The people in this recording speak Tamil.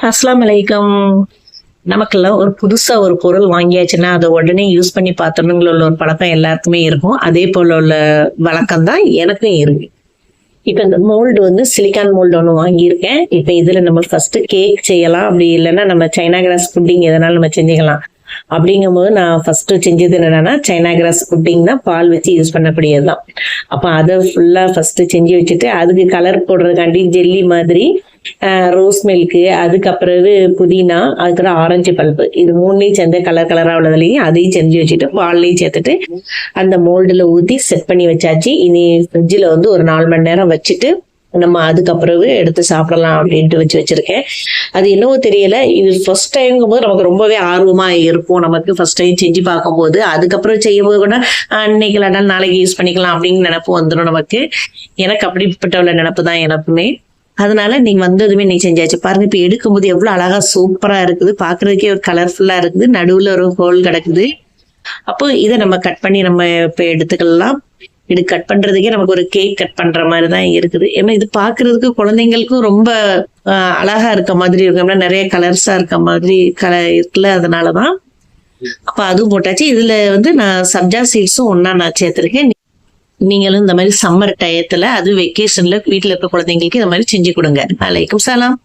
அஸ்ஸலாமு அலைக்கும். நமக்கெல்லாம் ஒரு புதுசா ஒரு பொருள் வாங்கியாச்சுன்னா அதை உடனே யூஸ் பண்ணி பார்த்துடணுங்கிற உள்ள ஒரு பழக்கம் எல்லாருக்குமே இருக்கும். அதே போல உள்ள வழக்கம் தான் எனக்கும் இருக்கு. இப்ப இந்த மோல்டு வந்து சிலிக்கான் மோல்டு ஒன்று வாங்கியிருக்கேன். இப்ப இதுல நம்ம ஃபர்ஸ்ட் கேக் செய்யலாம், அப்படி இல்லைன்னா நம்ம சைனா கிராஸ் புட்டிங் எதனாலும் நம்ம செஞ்சுக்கலாம். அப்படிங்கும்போது நான் ஃபர்ஸ்ட் செஞ்சது என்னன்னா சைனா கிராஸ் புட்டிங் தான், பால் வச்சு யூஸ் பண்ணக்கூடியதுதான். அப்ப அதை ஃபுல்லா ஃபர்ஸ்ட் செஞ்சு வச்சுட்டு அதுக்கு கலர் போடுறதுக்காண்டி ஜெல்லி மாதிரி ரோஸ் மில்க்கு, அதுக்கப்புறம் புதினா, அதுக்கப்புறம் ஆரஞ்சு பல்ப்பு, இது மூணுலையும் சேர்ந்து கலர் கலரா உள்ளதுலையும் அதையும் செஞ்சு வச்சுட்டு பால்லையும் சேர்த்துட்டு அந்த மோல்டுல ஊற்றி செட் பண்ணி வச்சாச்சு. இனி ஃப்ரிட்ஜில் வந்து ஒரு 4 மணி நேரம் வச்சுட்டு நம்ம அதுக்கப்புறம் எடுத்து சாப்பிடலாம் அப்படின்ட்டு வச்சிருக்கேன். அது என்னவோ தெரியல, இது ஃபர்ஸ்ட் டைம்ங்கும் போது நமக்கு ரொம்பவே ஆர்வமா இருக்கும். நமக்கு ஃபர்ஸ்ட் டைம் செஞ்சு பார்க்கும்போது அதுக்கப்புறம் செய்யும்போது கூட இன்னைக்கு இல்லாட்டா நாளைக்கு யூஸ் பண்ணிக்கலாம் அப்படின்னு நினைப்பு வந்துடும் நமக்கு. எனக்கு அப்படிப்பட்ட உள்ள நினைப்பு தான் எனக்குமே. அதனால நீங்க வந்ததுமே நீ செஞ்சாச்சு பாருங்க. இப்ப எடுக்கும்போது எவ்வளவு அழகா சூப்பரா இருக்குது, பாக்குறதுக்கே ஒரு கலர்ஃபுல்லா இருக்குது, நடுவுல ஒரு ஹோல் கிடக்குது. அப்போ இதை நம்ம கட் பண்ணி நம்ம இப்ப எடுத்துக்கலாம். இது கட் பண்றதுக்கே நமக்கு ஒரு கேக் கட் பண்ற மாதிரி தான் இருக்குது. ஏன்னா இது பாக்குறதுக்கு குழந்தைங்களுக்கும் ரொம்ப அழகா இருக்க மாதிரி இருக்கும், நிறைய கலர்ஸா இருக்க மாதிரி இருக்குல்ல, அதனாலதான். அப்ப அதுவும் போட்டாச்சு. இதுல வந்து நான் சப்ஜா சீட்ஸும் ஒன்னா நான் சேர்த்திருக்கேன். நீங்களும் இந்த மாதிரி சம்மர் டயத்துல, அது வெக்கேஷன்ல வீட்டுல இருக்க குழந்தைங்களுக்கு இந்த மாதிரி செஞ்சு கொடுங்க. வலைக்கும் சலாம்.